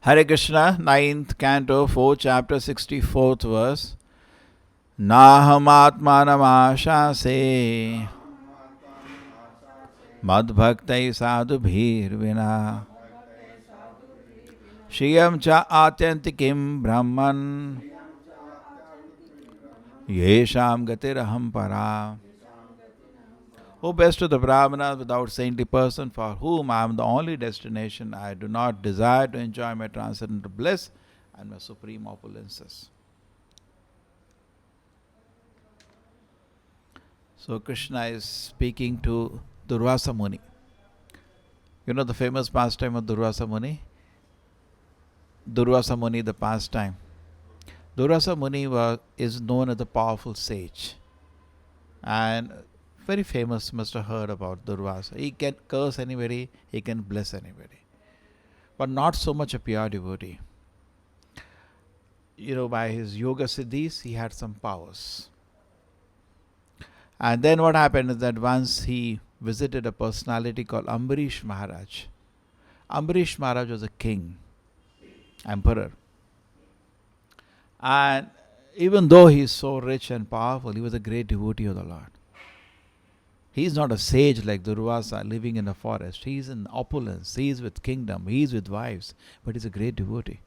Hare Krishna, 9th canto, 4th chapter, 64th verse. Naham atmanam ashase madbhaktai sadhubhir vina Shriyam cha atyantikim brahman yesham gatiraham para. O best of the Brahmanas, without saintly person, for whom I am the only destination, I do not desire to enjoy my transcendental bliss and my supreme opulences. So Krishna is speaking to Durvasa Muni. You know the famous pastime of Durvasa Muni? Durvasa Muni, the pastime. Durvasa Muni is known as the powerful sage. And very famous, must have heard about Durvasa. He can curse anybody, he can bless anybody. But not so much a pure devotee. You know, by his yoga siddhis, he had some powers. And then what happened is that once he visited a personality called Ambarish Maharaj. Ambarish Maharaj was a king, emperor. And even though he is so rich and powerful, he was a great devotee of the Lord. He is not a sage like Durvasa living in a forest. He is in opulence. He is with kingdom. He is with wives. But he is a great devotee.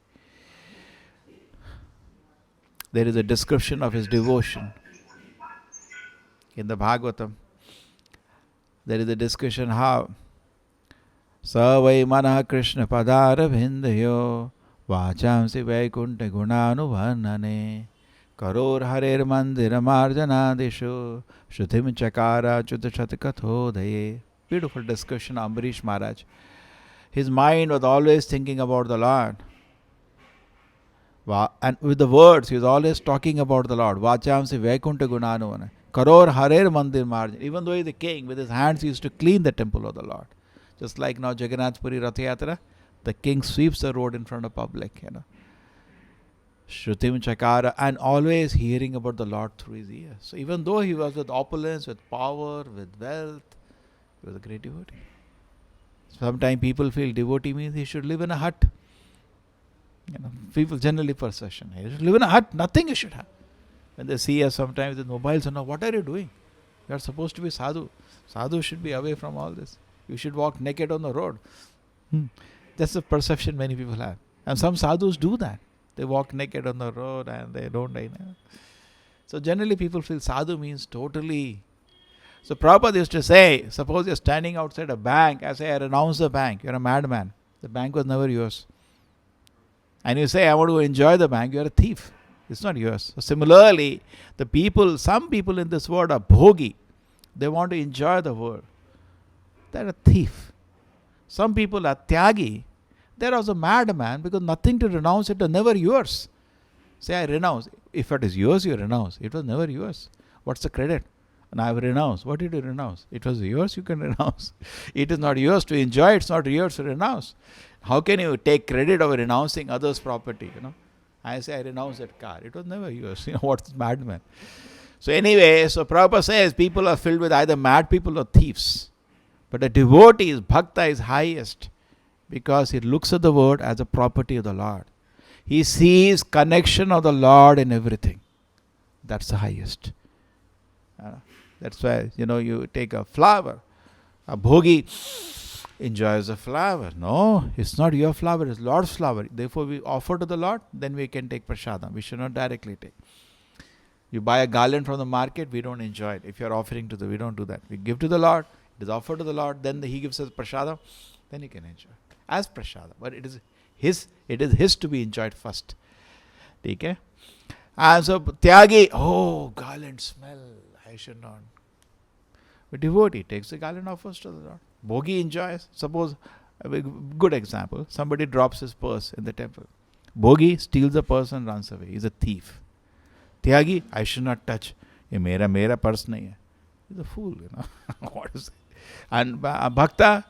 There is a description of his devotion in the Bhagavatam. There is a discussion how Savai Manah Krishna Padara Bhindayo Vachamsi Vaikunta Gunanuvarnane Karor Harer Mandira Marjanadishu Shrutim Chakara Chudashatakathodaye. Beautiful discussion, Ambarish Maharaj. His mind was always thinking about the Lord. And with the words, he was always talking about the Lord. Vachamsi Vaikunta Gunanuvarnane. Karor Harer Mandir Marjan. Even though he is the king, with his hands he used to clean the temple of the Lord. Just like now Jagannath Puri Rath Yatra, the king sweeps the road in front of public, Shrutim Chakara, and always hearing about the Lord through his ears. So even though he was with opulence, with power, with wealth, he was a great devotee. Sometimes people feel devotee means he should live in a hut. People generally perception. He should live in a hut, nothing you should have. When they see us sometimes with mobiles, what are you doing? You are supposed to be sadhu. Sadhu should be away from all this. You should walk naked on the road. That's the perception many people have. And some sadhus do that. They walk naked on the road and they don't. So generally people feel sadhu means totally. So Prabhupada used to say, suppose you're standing outside a bank. I say, I renounce the bank. You're a madman. The bank was never yours. And you say, I want to enjoy the bank. You're a thief. It's not yours. So similarly, some people in this world are bhogi. They want to enjoy the world. They're a thief. Some people are tyagi. They're also madman because nothing to renounce. It was never yours. Say, I renounce. If it is yours, you renounce. It was never yours. What's the credit? And I have renounced. What did you renounce? It was yours, you can renounce. It is not yours to enjoy. It's not yours to renounce. How can you take credit of renouncing others' property? I say, I renounce that car. It was never yours. What's madman? So anyway, so Prabhupada says people are filled with either mad people or thieves. But a devotee, bhakta, is highest because he looks at the world as a property of the Lord. He sees connection of the Lord in everything. That's the highest. That's why, you take a flower. A bhogi enjoys a flower. No, it's not your flower, it's Lord's flower. Therefore, we offer to the Lord, then we can take prasadam. We should not directly take. You buy a garland from the market, we don't enjoy it. If you're offering we don't do that. We give to the Lord. It is offered to the Lord, then he gives us prasadam, then you can enjoy as prasadam. But it is his to be enjoyed first. Okay? And so tyagi, garland smell, I should not. But devotee takes the garland, offers to the Lord. Bhogi enjoys. Suppose, a good example, somebody drops his purse in the temple. Bhogi steals the purse and runs away. He's a thief. Tyagi, I should not touch. Ye mera purse nahi hai. He's a fool, What is it? And Bhakta,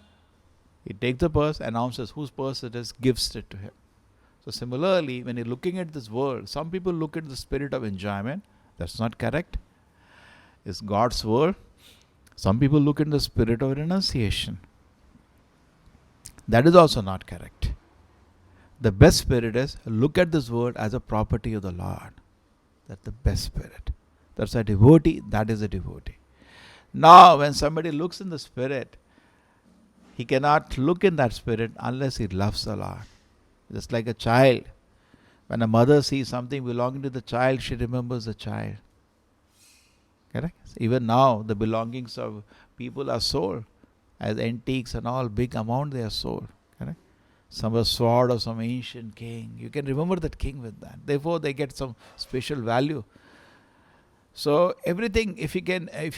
he takes the purse, announces whose purse it is, gives it to him. So similarly, when you're looking at this world, some people look at the spirit of enjoyment. That's not correct. It's God's world. Some people look at the spirit of renunciation. That is also not correct. The best spirit is, look at this world as a property of the Lord. That's the best spirit. That's a devotee. That is a devotee. Now, when somebody looks in the spirit, he cannot look in that spirit unless he loves the Lord. Just like a child. When a mother sees something belonging to the child, she remembers the child. Correct? Even now, the belongings of people are sold as antiques and all, big amount they are sold. Correct? Some a sword of some ancient king. You can remember that king with that. Therefore, they get some special value. So everything, if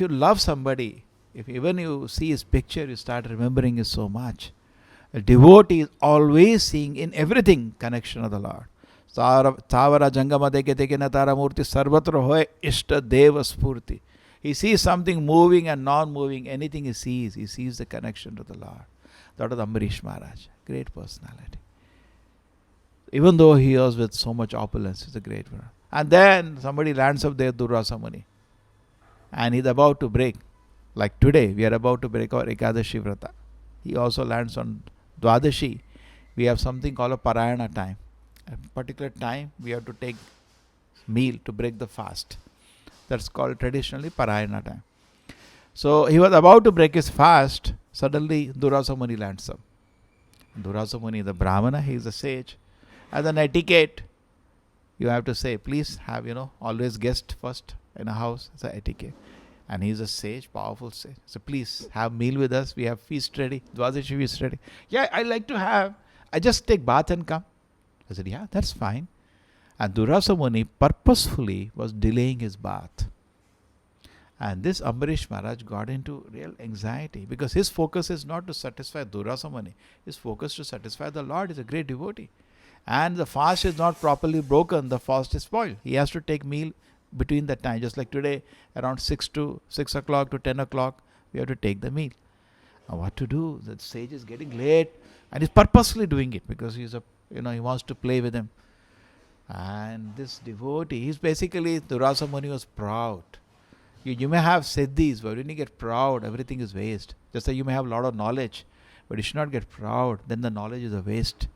you love somebody, if even you see his picture, you start remembering it so much. A devotee is always seeing in everything connection of the Lord. Thavara jangama deke deke natara murti sarvatra hoy ishta deva spurti. He sees something moving and non-moving, anything he sees the connection to the Lord. That was Ambarish Maharaj, great personality. Even though he was with so much opulence, he's a great one. And then somebody lands up there, Durvasa Muni, and he's about to break. Like today, we are about to break our Ekadashi Vrata. He also lands on Dwadashi. We have something called a Parayana time. At a particular time, we have to take meal to break the fast. That's called traditionally Parayana time. So he was about to break his fast. Suddenly, Durvasa Muni lands up. Durvasa Muni, the Brahmana, he is a sage. As an etiquette, you have to say, please have, always guest first in a house. It's an etiquette. And he's a sage, powerful sage. So please have meal with us. We have feast ready. Dwadashi feast ready. Yeah, I like to have. I just take bath and come. I said, yeah, that's fine. And Durvasa Muni purposefully was delaying his bath. And this Ambarish Maharaj got into real anxiety because his focus is not to satisfy Durvasa Muni. His focus to satisfy the Lord. Is a great devotee. And the fast is not properly broken, the fast is spoiled. He has to take meal between that time. Just like today, around 6 o'clock to 10 o'clock, we have to take the meal. Now what to do? The sage is getting late and he's purposely doing it because he wants to play with him. And this devotee, he's basically, Durvasa Muni was proud. You may have siddhis, but when you get proud, everything is waste. Just like you may have a lot of knowledge, but you should not get proud, then the knowledge is a waste.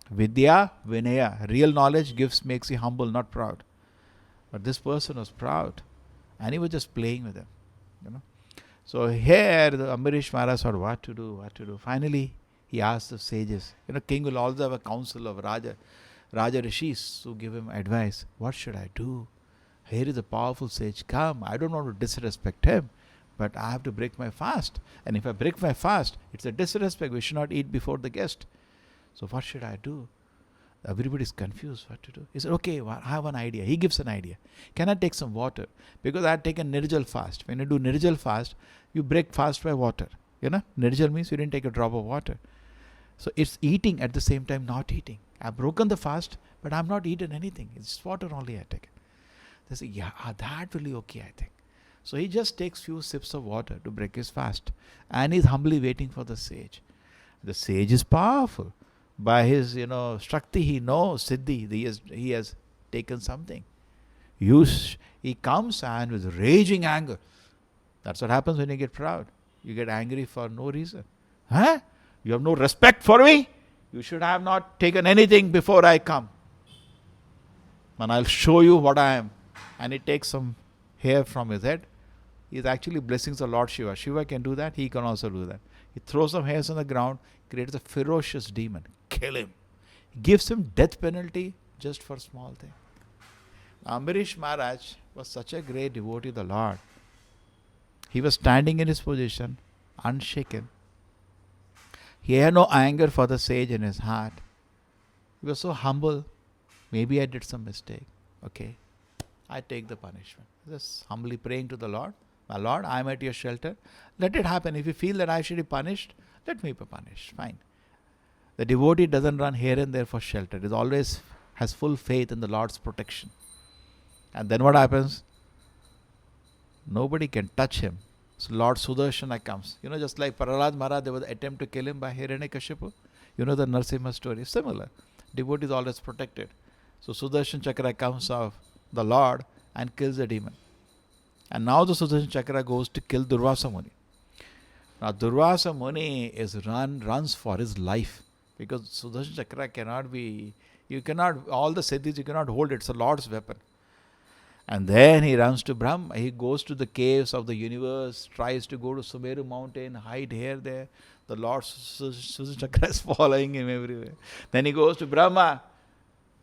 Vidya, Vinaya, real knowledge makes you humble, not proud. But this person was proud and he was just playing with them. So here the Ambarish Maharaj thought what to do. Finally, he asked the sages. King will also have a council of Raja Rishis who give him advice. What should I do? Here is a powerful sage. Come, I don't want to disrespect him, but I have to break my fast. And if I break my fast, it's a disrespect. We should not eat before the guest. So what should I do? Everybody is confused what to do. He said, okay, I have an idea. He gives an idea. Can I take some water? Because I had taken Nirjal fast. When you do Nirjal fast, you break fast by water. Nirjal means you didn't take a drop of water. So it's eating at the same time not eating. I've broken the fast, but I'm not eaten anything. It's water only I take. They say, yeah, that will be okay, I think. So he just takes few sips of water to break his fast. And he's humbly waiting for the sage. The sage is powerful. By his, Shakti, he knows, Siddhi, he has taken something. He comes and with raging anger. That's what happens when you get proud. You get angry for no reason. Huh? You have no respect for me? You should have not taken anything before I come. And I'll show you what I am. And he takes some hair from his head. He is actually blessing the Lord Shiva. Shiva can do that. He can also do that. He throws some hairs on the ground, creates a ferocious demon. Kill him. He gives him death penalty just for small thing. Ambarish Maharaj was such a great devotee of the Lord. He was standing in his position, unshaken. He had no anger for the sage in his heart. He was so humble. Maybe I did some mistake. Okay, I take the punishment. Just humbly praying to the Lord. My Lord, I am at your shelter. Let it happen. If you feel that I should be punished, let me be punished. Fine. The devotee doesn't run here and there for shelter. It always has full faith in the Lord's protection. And then what happens? Nobody can touch him. So Lord Sudarshana comes. Just like Prahlad Maharaj, there was an attempt to kill him by Hiranyakashipu. The Narasimha story. Similar. Devotee is always protected. So Sudarshan Chakra comes of the Lord and kills the demon. And now the Sudarshan Chakra goes to kill Durvasa Muni. Now Durvasa Muni runs for his life. Because Sudarshan Chakra cannot be, you cannot, all the siddhis you cannot hold, it's a Lord's weapon. And then he runs to Brahma. He goes to the caves of the universe, tries to go to Sumeru mountain, hide here, there. The Lord Sudarshan Chakra is following him everywhere. Then he goes to Brahma.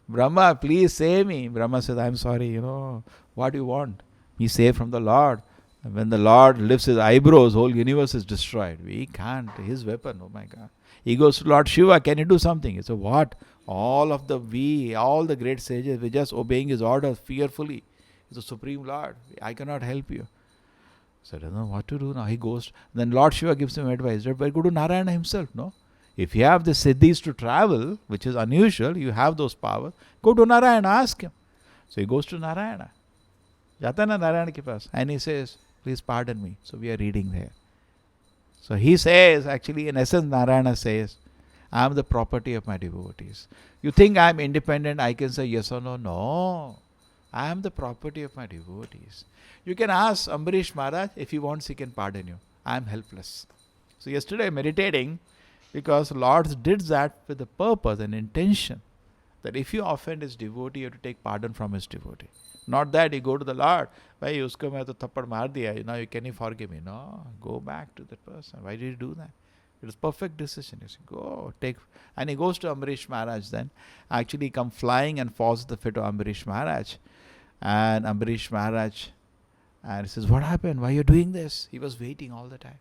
Brahma, please save me. Brahma says, I'm sorry, what do you want? He saved from the Lord. And when the Lord lifts his eyebrows, whole universe is destroyed. We can't. His weapon, oh my God. He goes to Lord Shiva, can you do something? He said, what? All the great sages, we're just obeying his orders fearfully. He's the Supreme Lord. I cannot help you. So I don't know what to do now. He goes. Then Lord Shiva gives him advice. But go to Narayana himself, no? If you have the siddhis to travel, which is unusual, you have those powers, go to Narayana, ask him. So he goes to Narayana. Jata na Narayana ke paas. And he says, please pardon me. So we are reading there. So he says, actually in essence Narayana says, I am the property of my devotees. You think I am independent, I can say yes or no? No. I am the property of my devotees. You can ask Ambarish Maharaj, if he wants he can pardon you. I am helpless. So yesterday meditating, because Lord did that with the purpose and intention that if you offend his devotee, you have to take pardon from his devotee. Not that you go to the Lord, bhai usko main to thappad maar diya, now you can you forgive me? No, go back to that person. Why did you do that? It is perfect decision. You say, go take, and he goes to Ambarish Maharaj. Then actually come flying and falls the fit of Ambarish Maharaj, and Ambarish Maharaj, and he says, what happened? Why are you doing this? He was waiting all the time.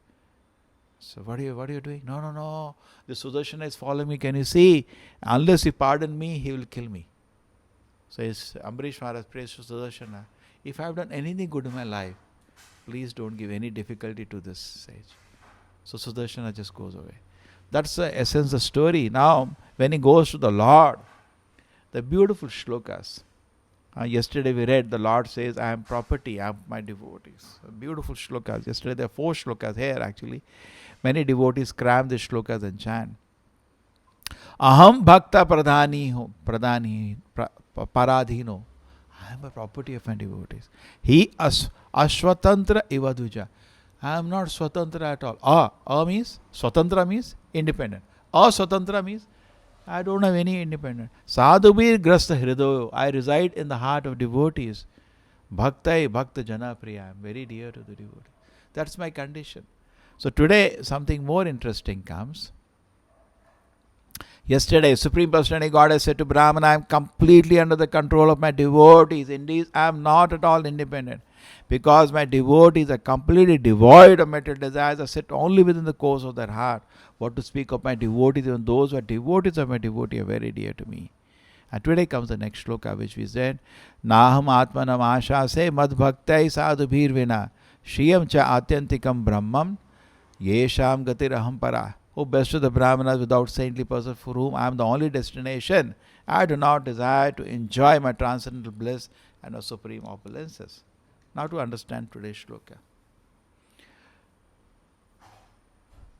So what are you doing? No. The Sudarshana is following me. Can you see? Unless you pardon me, he will kill me. So Ambarish Maharaj prays to Sudarshana, if I have done anything good in my life, please don't give any difficulty to this sage. So Sudarshana just goes away. That's the essence of the story. Now, when he goes to the Lord, the beautiful shlokas. Yesterday we read, the Lord says, I am property, I am my devotees. Beautiful shlokas. Yesterday there are 4 shlokas here actually. Many devotees cram the shlokas and chant. Aham bhakta paradhino. I am a property of my devotees. He ashwatantra ivaduja. I am not swatantra at all. Means, swatantra means independent. Swatantra means I don't have any independent. Sadhubir grasta hridayo. I reside in the heart of devotees. Bhaktai bhakta jana priya. I am very dear to the devotee. That's my condition. So today something more interesting comes. Yesterday, Supreme Personality Goddess said to Brahmana, I am completely under the control of my devotees. Indeed, I am not at all independent. Because my devotees are completely devoid of material desires, are set only within the course of their heart. What to speak of my devotees, even those who are devotees of my devotee are very dear to me. And today comes the next shloka which we said, Naham atmanam asha se mad bhaktai sadhubhir vina shriyam cha atyantikam brahmam yesham gatir aham para. O best of the Brahmanas, without saintly person for whom I am the only destination, I do not desire to enjoy my transcendental bliss and of supreme opulences. Now to understand today's shloka.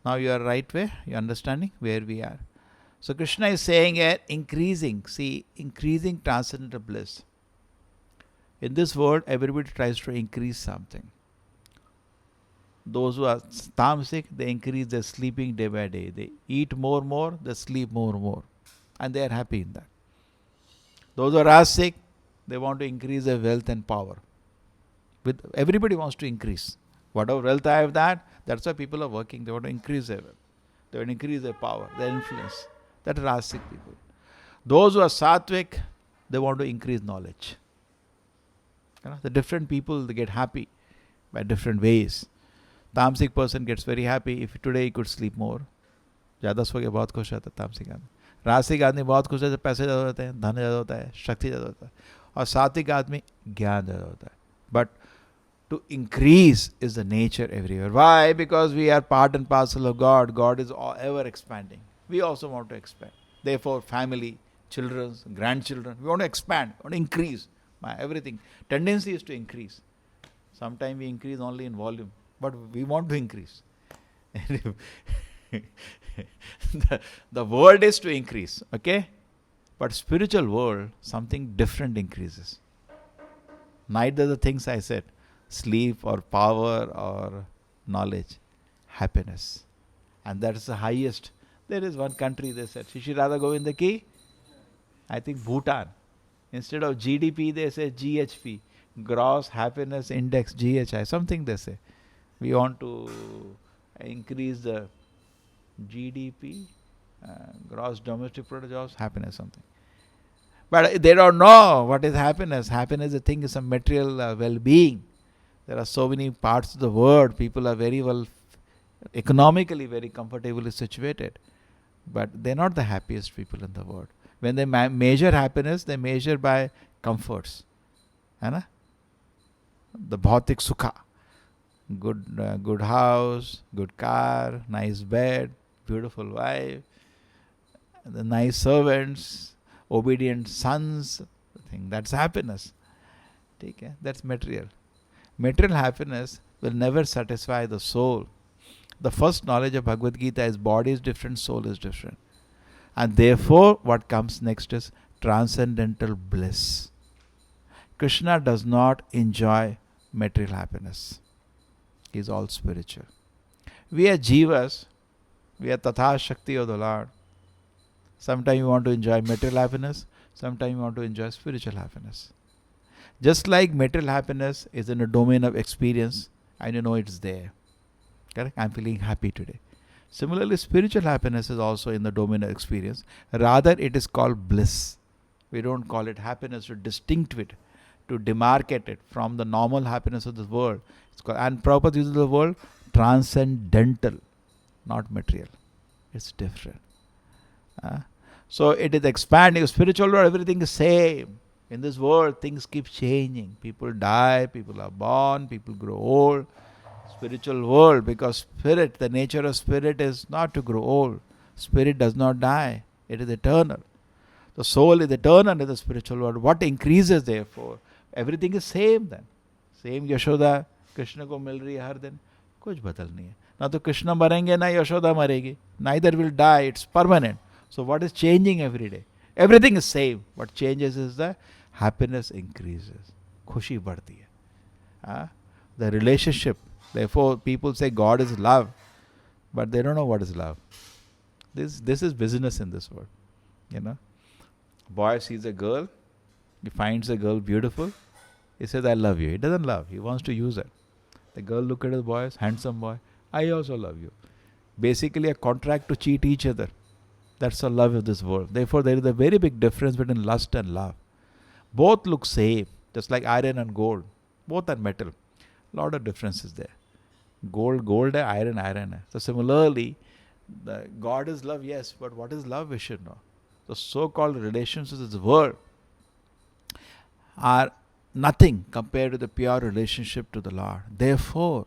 Now you are right way, you are understanding where we are. So Krishna is saying here, increasing transcendental bliss. In this world, everybody tries to increase something. Those who are tamasic, they increase their sleeping day by day. They eat more, they sleep more. And they are happy in that. Those who are rasic, they want to increase their wealth and power. Everybody wants to increase. Whatever wealth I have that's why people are working. They want to increase their wealth. They want to increase their power, their influence. That are rasic people. Those who are sattvic, they want to increase knowledge. The different people, they get happy by different ways. तामसिक person gets very happy if today he could sleep more. ज़्यादा सो के बहुत खुश रहता है तामसिक आदमी. रासिक आदमी बहुत खुश रहता है, पैसे ज़्यादा होते हैं, धन ज़्यादा होता है, शक्ति ज़्यादा होता है. और सात्विक आदमी ज्ञान ज़्यादा होता है. But to increase is the nature everywhere. Why? Because we are part and parcel of God. God is ever expanding. We also want to expand. Therefore, family, children, grandchildren, we want to expand, we want to increase. Everything. Tendency is to increase. Sometimes we increase only in volume. But we want to increase. the world is to increase, okay? But spiritual world, something different increases. Neither the things I said, sleep or power or knowledge, happiness. And that is the highest. There is one country, they said, Shishir Radha Govinda ki, I think Bhutan. Instead of GDP, they say GHP, Gross Happiness Index, GHI, something they say. We want to increase the GDP, Gross Domestic Product, jobs, happiness, something. But they don't know what is happiness. Happiness, the thing, is a material well-being. There are so many parts of the world, people are very well, economically very comfortably situated. But they're not the happiest people in the world. When they measure happiness, they measure by comforts. The bhautik sukha. Good house, good car, nice bed, beautiful wife, the nice servants, obedient sons. I think that's happiness. Okay? That's material. Material happiness will never satisfy the soul. The first knowledge of Bhagavad Gita is body is different, soul is different. And therefore, what comes next is transcendental bliss. Krishna does not enjoy material happiness. He is all spiritual. We are jivas, we are tatha shakti of the Lord. Sometimes you want to enjoy material happiness, sometimes you want to enjoy spiritual happiness. Just like material happiness is in a domain of experience, and you know it's there. Correct? I'm feeling happy today. Similarly, spiritual happiness is also in the domain of experience. Rather, it is called bliss. We don't call it happiness to distinct it, to demarcate it from the normal happiness of this world. It's called, and Prabhupada uses the word transcendental, not material. It's different. So it is expanding. Spiritual world, everything is same. In this world, things keep changing. People die, people are born, people grow old. Spiritual world, because spirit, the nature of spirit is not to grow old. Spirit does not die. It is eternal. The soul is eternal in the spiritual world. What increases therefore? Everything is same then. Same Yashoda, Krishna ko mil rahi hai har din. Kuch badal nahi hai. Na to Krishna marenge, na Yashoda maregi. Neither will die. It's permanent. So what is changing every day? Everything is same. What changes is the happiness increases. Khushi badhti hai. The relationship. Therefore, people say God is love, but they don't know what is love. This is business in this world. Boy sees a girl, he finds a girl beautiful, he says, I love you. He doesn't love, he wants to use her. The girl look at the boy, handsome boy, I also love you. Basically a contract to cheat each other. That's the love of this world. Therefore, there is a very big difference between lust and love. Both look same, just like iron and gold. Both are metal. Lot of differences there. Gold, iron. So similarly, the God is love, yes, but what is love we should know. The so-called relations of this world are nothing compared to the pure relationship to the Lord. Therefore,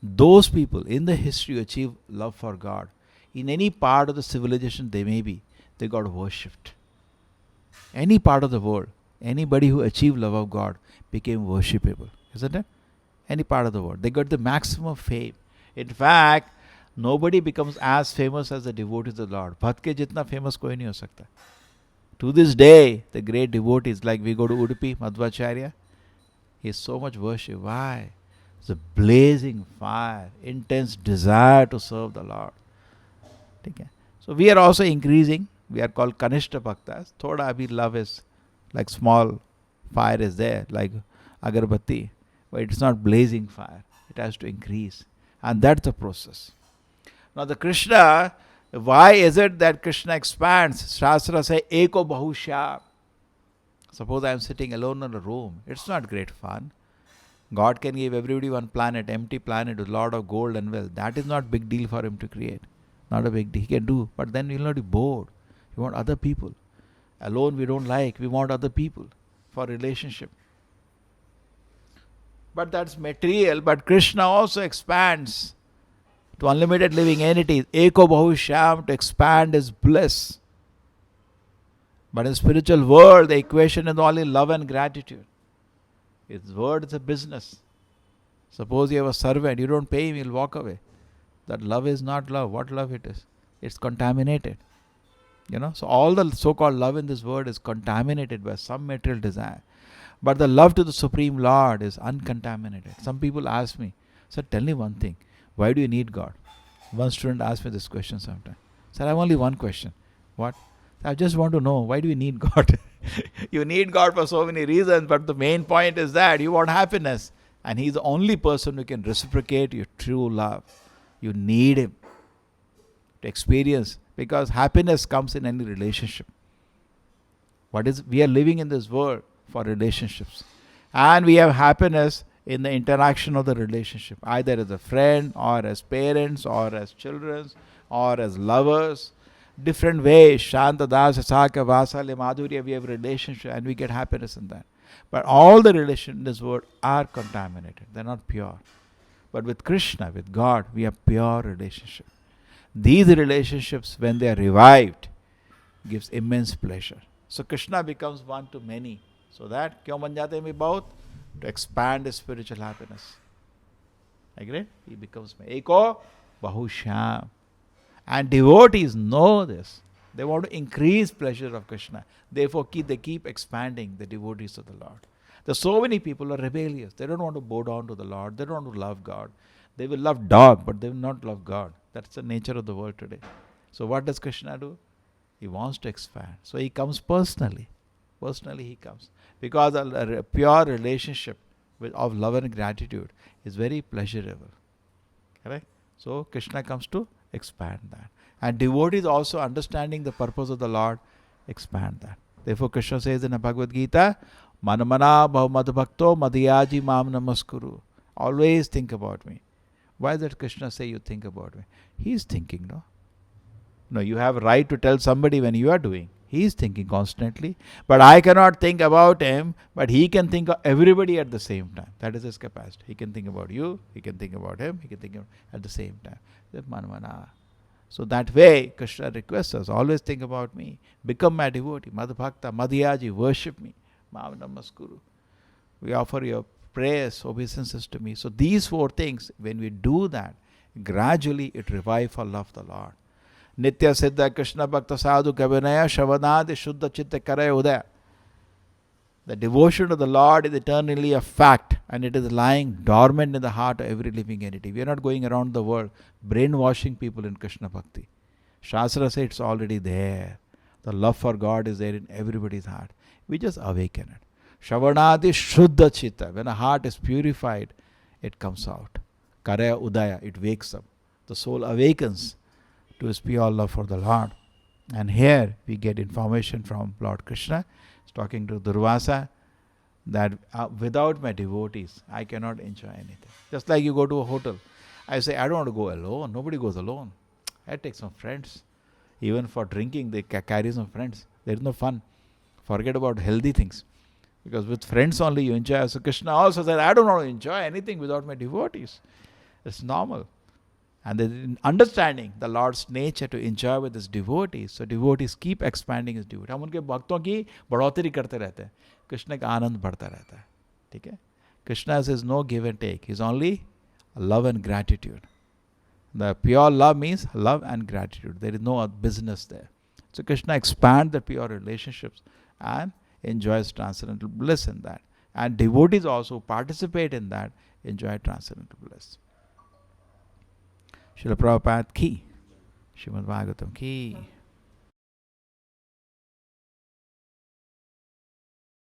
those people in the history who achieve love for God, in any part of the civilization they may be, they got worshipped. Any part of the world, anybody who achieved love of God became worshipable, isn't it? Any part of the world. They got the maximum fame. In fact, nobody becomes as famous as the devotees of the Lord. Bhatt ke jitna famous koi nahi ho sakta. To this day, the great devotees, like we go to Udupi, Madhvacharya, he is so much worship. Why? It's a blazing fire, intense desire to serve the Lord. Okay. So we are also increasing. We are called Kanishta Bhaktas. Thoda abhi love is like small fire is there, like agarbatti. But it's not blazing fire. It has to increase. And that's the process. Now the Krishna, why is it that Krishna expands? Shastra say, Eko Bahusha. Suppose I am sitting alone in a room. It's not great fun. God can give everybody one planet, empty planet with a lot of gold and wealth. That is not big deal for him to create. Not a big deal. He can do. But then you will not be bored. You want other people. Alone we don't like. We want other people for relationship. But that's material. But Krishna also expands to unlimited living entities. Eko Bahusham, to expand his bliss. But in spiritual world, the equation is only love and gratitude. His word is a business. Suppose you have a servant, you don't pay him, he'll walk away. That love is not love. What love it is? It's contaminated. So all the so-called love in this world is contaminated by some material desire. But the love to the Supreme Lord is uncontaminated. Some people ask me, sir, tell me one thing. Why do you need God? One student asked me this question sometime. Sir, I have only one question. What? I just want to know, why do we need God? You need God for so many reasons, but the main point is that you want happiness. And He's the only person who can reciprocate your true love. You need Him to experience, because happiness comes in any relationship. We are living in this world for relationships. And we have happiness in the interaction of the relationship, either as a friend or as parents or as children or as lovers. Different ways, Shanta, Dasa, Saka, Vasale, Madhurya, we have relationship and we get happiness in that. But all the relations in this world are contaminated. They're not pure. But with Krishna, with God, we have pure relationship. These relationships, when they are revived, gives immense pleasure. So Krishna becomes one to many. So that, kyun ban jate hain bahut? To expand his spiritual happiness. Agree? He becomes Eko Bahushyam. And devotees know this. They want to increase pleasure of Krishna. Therefore, they keep expanding the devotees of the Lord. There's so many people who are rebellious. They don't want to bow down to the Lord. They don't want to love God. They will love dog, but they will not love God. That's the nature of the world today. So what does Krishna do? He wants to expand. So he comes personally. Personally he comes. Because a pure relationship of love and gratitude is very pleasurable. Correct? So Krishna comes to expand that. And devotees also understanding the purpose of the Lord, expand that. Therefore Krishna says in the Bhagavad Gita, Manamana bhav madbhakto madhyaji mam namaskuru. Always think about me. Why does Krishna say you think about me? He is thinking, no? No, you have a right to tell somebody when you are doing. He is thinking constantly. But I cannot think about him, but he can think of everybody at the same time. That is his capacity. He can think about you, he can think about him, he can think of at the same time. Manamana. So that way, Krishna requests us, always think about me. Become my devotee. Madhbhakta, Madhyaji, worship me. Mam namaskuru. We offer your prayers, obeisances to me. So these four things, when we do that, gradually it revives our love for the Lord. Nitya Siddha Krishna Bhakta Sadhu Kavinaya Shavanadi Shuddha Chitta Karaya Udaya. The devotion to the Lord is eternally a fact, and it is lying dormant in the heart of every living entity. We are not going around the world brainwashing people in Krishna Bhakti. Shastra says it's already there. The love for God is there in everybody's heart. We just awaken it. Shavanadi Shuddha Chitta. When a heart is purified, it comes out. Karaya Udaya, it wakes up. The soul awakens to his pure love for the Lord. And here we get information from Lord Krishna. He's talking to Durvasa that without my devotees, I cannot enjoy anything. Just like you go to a hotel. I say, I don't want to go alone. Nobody goes alone. I take some friends. Even for drinking, they carry some friends. There is no fun. Forget about healthy things. Because with friends only you enjoy. So Krishna also said, I don't want to enjoy anything without my devotees. It's normal. And then understanding the Lord's nature to enjoy with his devotees. So devotees keep expanding his devotees. हम उनके भक्तों की बढ़ोतरी करते रहते हैं. कृष्ण का आनंद बढ़ता रहता है. ठीक है? Krishna says no give and take. He's only love and gratitude. The pure love means love and gratitude. There is no business there. So Krishna expands the pure relationships and enjoys transcendental bliss in that. And devotees also participate in that, enjoy transcendental bliss. Srila Prabhupada ki, Srimad Bhagavatam ki.